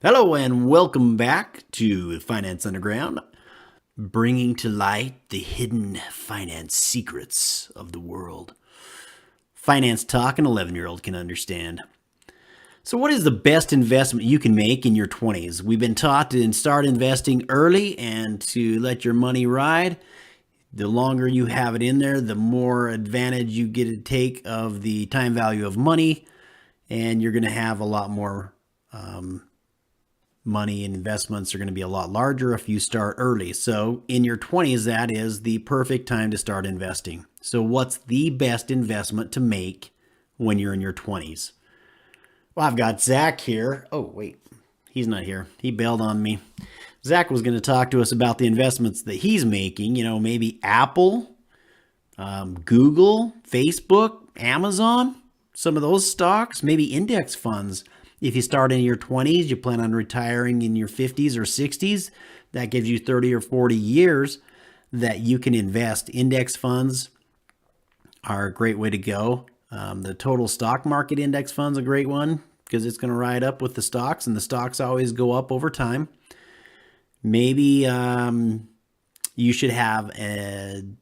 Hello and welcome back to Finance Underground, bringing to light the hidden finance secrets of the world. Finance talk an 11-year-old can understand. So what is the best investment you can make in your 20s? We've been taught to start investing early and to let your money ride. The longer you have it in there, the more advantage you get to take of the time value of money, and you're going to have a lot more money and investments are going to be a lot larger if you start early. So in your 20s, that is the perfect time to start investing. So what's the best investment to make when you're in your 20s? Well, I've got Zach here. Oh, wait, he's not here. He bailed on me. Zach was going to talk to us about the investments that he's making, maybe Apple, Google, Facebook, Amazon, some of those stocks, maybe index funds. If you start in your 20s, you plan on retiring in your 50s or 60s, that gives you 30 or 40 years that you can invest. Index funds are a great way to go. The total stock market index fund's a great one because it's going to ride up with the stocks, and the stocks always go up over time. Maybe you should have an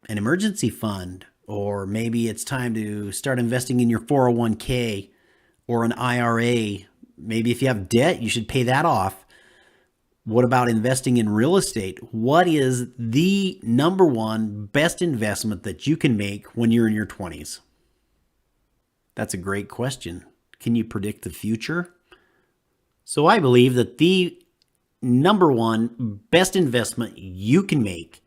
emergency fund, or maybe it's time to start investing in your 401k or an IRA. Maybe if you have debt, you should pay that off. What about investing in real estate? What is the number one best investment that you can make when you're in your 20s? That's a great question. Can you predict the future? So I believe that the number one best investment you can make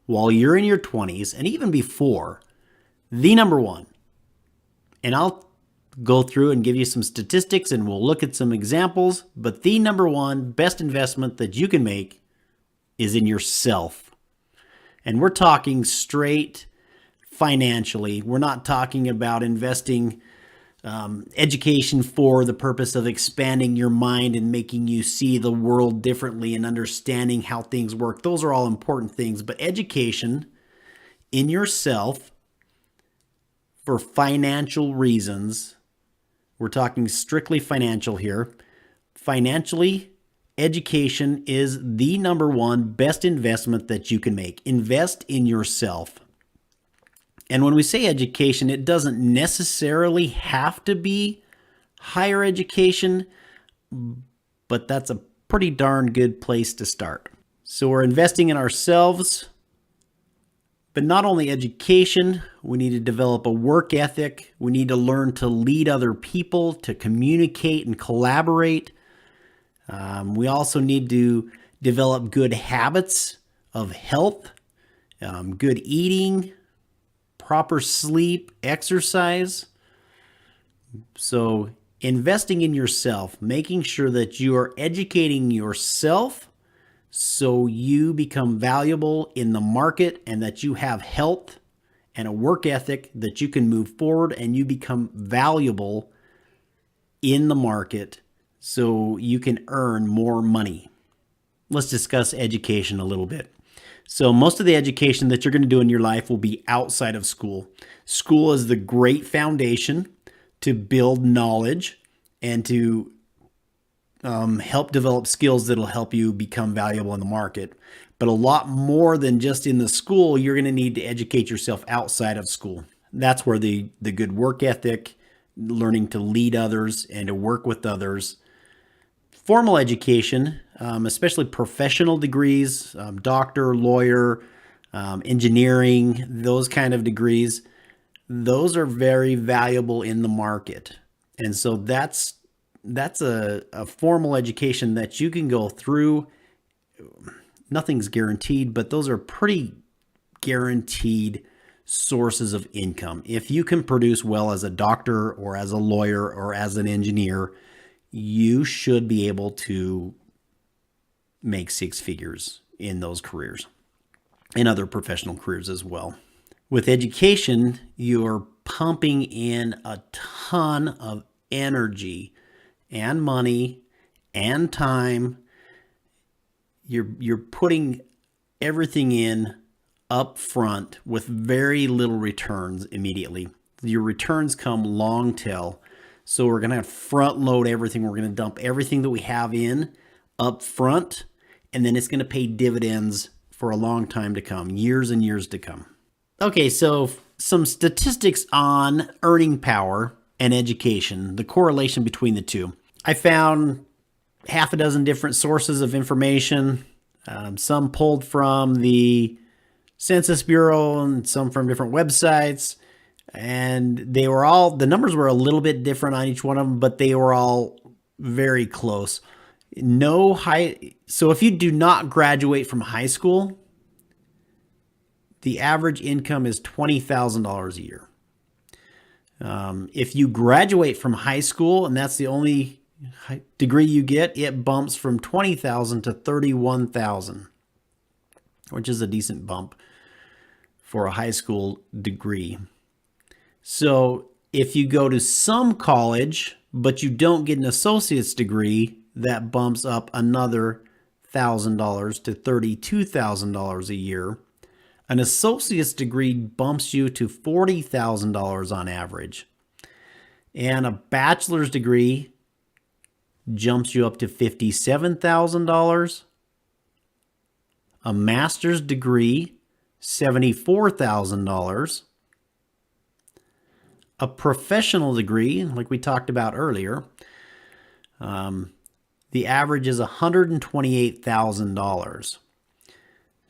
while you're in your 20s and even before, the number one, and I'll go through and give you some statistics and we'll look at some examples, but the number one best investment that you can make is in yourself. And we're talking straight financially. We're not talking about investing education for the purpose of expanding your mind and making you see the world differently and understanding how things work. Those are all important things, but education in yourself for financial reasons. We're talking strictly financial here. Financially, education is the number one best investment that you can make. Invest in yourself. And when we say education, it doesn't necessarily have to be higher education, but that's a pretty darn good place to start. So we're investing in ourselves, but not only education, we need to develop a work ethic. We need to learn to lead other people, to communicate and collaborate. We also need to develop good habits of health, good eating, proper sleep, exercise. So investing in yourself, making sure that you are educating yourself so you become valuable in the market and that you have health and a work ethic that you can move forward and you become valuable in the market so you can earn more money. Let's discuss education a little bit. So most of the education that you're going to do in your life will be outside of school. School is the great foundation to build knowledge and to help develop skills that'll help you become valuable in the market. But a lot more than just in the school, you're going to need to educate yourself outside of school. That's where the good work ethic, learning to lead others and to work with others. Formal education, especially professional degrees, doctor, lawyer, engineering, those kind of degrees, those are very valuable in the market. And so that's a formal education that you can go through. Nothing's guaranteed, but those are pretty guaranteed sources of income. If you can produce well as a doctor or as a lawyer or as an engineer, you should be able to make six figures in those careers and other professional careers as well. With education, you're pumping in a ton of energy and money and time. You're putting everything in up front with very little returns immediately. Your returns come long tail. So we're going to front load everything. We're going to dump everything that we have in up front, and then it's going to pay dividends for a long time to come, years and years to come. Okay, so some statistics on earning power and education, the correlation between the two. I found half a dozen different sources of information, some pulled from the Census Bureau and some from different websites. And they were all, the numbers were a little bit different on each one of them, but they were all very close. So if you do not graduate from high school, the average income is $20,000 a year. If you graduate from high school and that's the only degree you get, it bumps from $20,000 to $31,000, which is a decent bump for a high school degree. So if you go to some college, but you don't get an associate's degree, that bumps up another $1,000 to $32,000 a year. An associate's degree bumps you to $40,000 on average. And a bachelor's degree jumps you up to $57,000. A master's degree, $74,000. A professional degree, like we talked about earlier, the average is $128,000.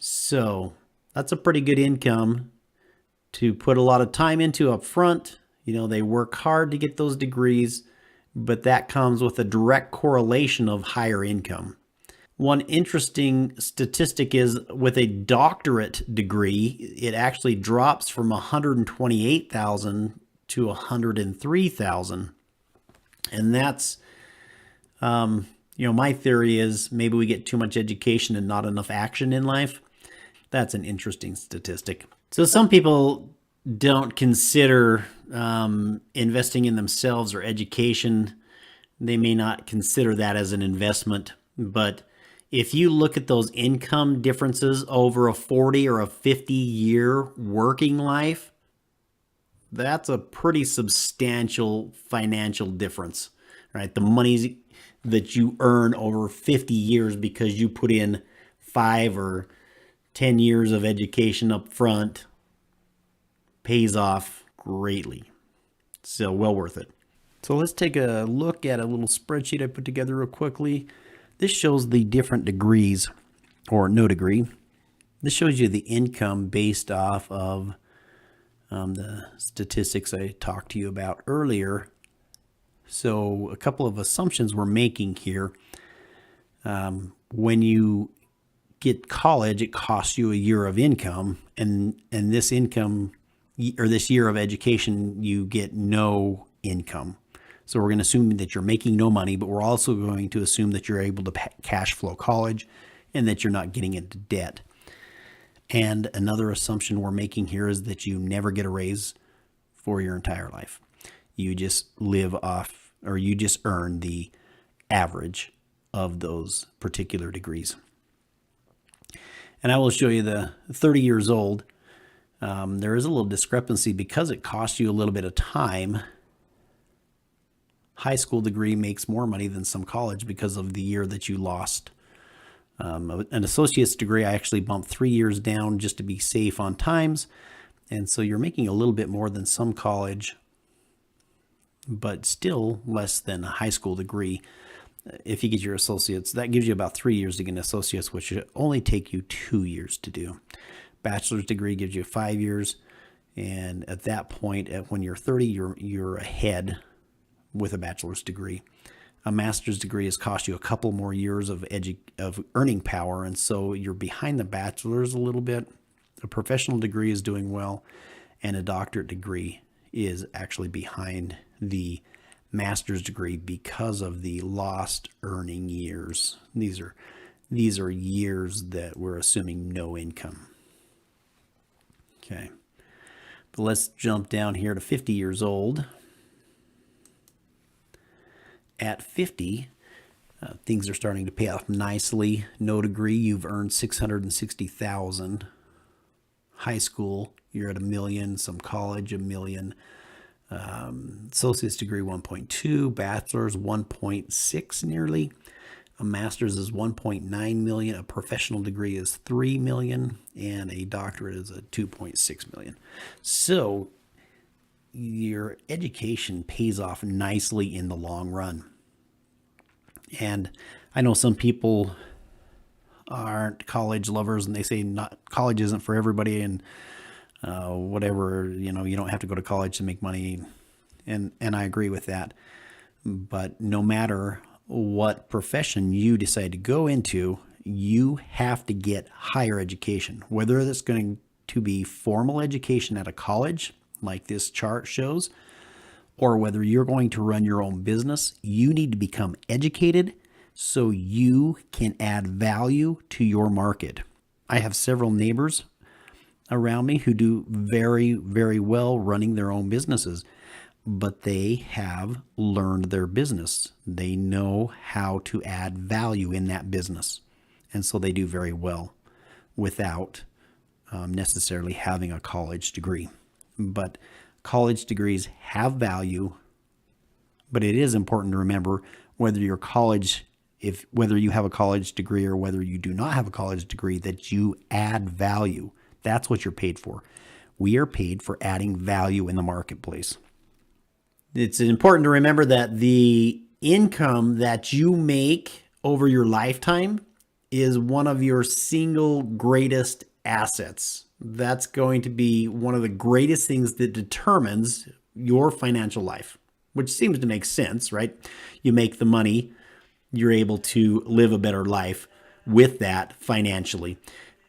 So that's a pretty good income to put a lot of time into up front. You know, they work hard to get those degrees, but that comes with a direct correlation of higher income. One interesting statistic is with a doctorate degree, it actually drops from $128,000 to $103,000. And that's, my theory is maybe we get too much education and not enough action in life. That's an interesting statistic. So some people don't consider investing in themselves or education. They may not consider that as an investment, but if you look at those income differences over a 40 or a 50-year working life, that's a pretty substantial financial difference, right? The money that you earn over 50 years because you put in 5 or 10 years of education up front pays off greatly. So well worth it. So let's take a look at a little spreadsheet I put together real quickly. This shows the different degrees or no degree. This shows you the income based off of the statistics I talked to you about earlier. So a couple of assumptions we're making here. When you get college, it costs you a year of income, and this income or this year of education, you get no income. So we're going to assume that you're making no money, but we're also going to assume that you're able to cash flow college and that you're not getting into debt. And another assumption we're making here is that you never get a raise for your entire life. You just live off, or you just earn the average of those particular degrees. And I will show you the 30 years old. There is a little discrepancy because it costs you a little bit of time. High school degree makes more money than some college because of the year that you lost. An associate's degree, I actually bumped 3 years down just to be safe on times. And so you're making a little bit more than some college, but still less than a high school degree. If you get your associates, that gives you about 3 years to get an associate's, which should only take you 2 years to do. Bachelor's degree gives you 5 years. And at that point, when you're 30, you're ahead with a bachelor's degree. A master's degree has cost you a couple more years of earning power, and so you're behind the bachelor's a little bit. A professional degree is doing well, and a doctorate degree is actually behind the master's degree because of the lost earning years. These are years that we're assuming no income. Okay, but let's jump down here to 50 years old. At 50, things are starting to pay off nicely. No degree, you've earned $660,000. High school, you're at $1 million. Some college, $1 million. Associate's degree 1.2, bachelor's 1.6 nearly. A master's is 1.9 million, a professional degree is 3 million, and a doctorate is a 2.6 million. So your education pays off nicely in the long run. And I know some people aren't college lovers and they say not college isn't for everybody, and whatever, you don't have to go to college to make money. And I agree with that. But no matter what profession you decide to go into, you have to get higher education, whether that's going to be formal education at a college, like this chart shows, or whether you're going to run your own business. You need to become educated so you can add value to your market. I have several neighbors around me who do very, very well running their own businesses, but they have learned their business. They know how to add value in that business. And so they do very well without necessarily having a college degree. But college degrees have value, but it is important to remember whether you have a college degree or whether you do not have a college degree, that you add value. That's what you're paid for. We are paid for adding value in the marketplace. It's important to remember that the income that you make over your lifetime is one of your single greatest assets. That's going to be one of the greatest things that determines your financial life, which seems to make sense, right? You make the money, you're able to live a better life with that financially.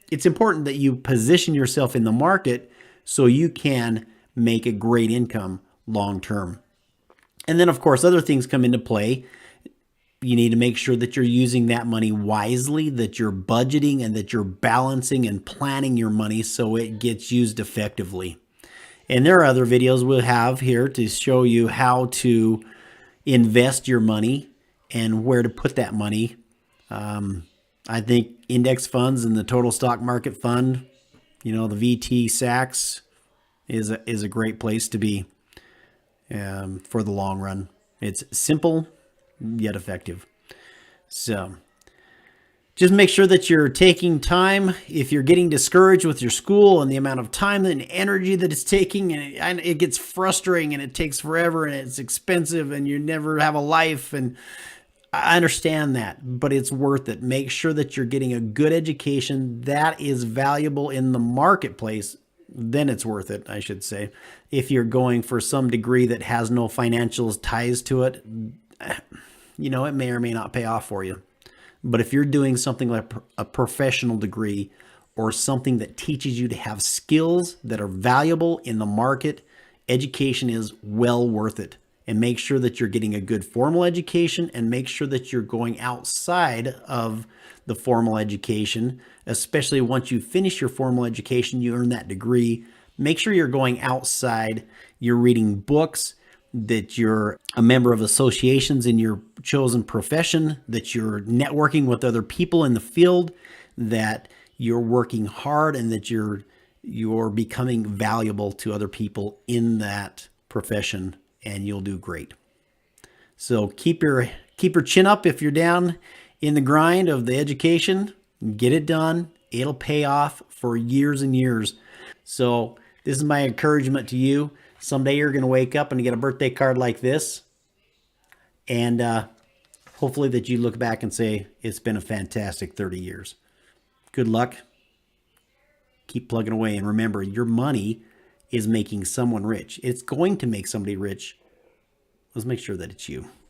It's important that you position yourself in the market so you can make a great income long term. And then, of course, other things come into play. You need to make sure that you're using that money wisely, that you're budgeting, and that you're balancing and planning your money so it gets used effectively. And there are other videos we'll have here to show you how to invest your money and where to put that money. I think index funds and the total stock market fund, the VT Sachs is a great place to be for the long run. It's simple yet effective. So just make sure that you're taking time. If you're getting discouraged with your school and the amount of time and energy that it's taking, and it gets frustrating and it takes forever and it's expensive and you never have a life, and I understand that, but it's worth it. Make sure that you're getting a good education that is valuable in the marketplace. Then it's worth it, I should say. If you're going for some degree that has no financial ties to it, it may or may not pay off for you. But if you're doing something like a professional degree or something that teaches you to have skills that are valuable in the market, education is well worth it. And make sure that you're getting a good formal education, and make sure that you're going outside of the formal education, especially once you finish your formal education, you earn that degree. Make sure you're going outside, you're reading books, that you're a member of associations in your chosen profession, that you're networking with other people in the field, that you're working hard, and that you're becoming valuable to other people in that profession, and you'll do great. So keep your chin up if you're down in the grind of the education. Get it done. It'll pay off for years and years. So this is my encouragement to you. Someday you're going to wake up and get a birthday card like this. And hopefully that you look back and say, it's been a fantastic 30 years. Good luck. Keep plugging away. And remember, your money is making someone rich. It's going to make somebody rich. Let's make sure that it's you.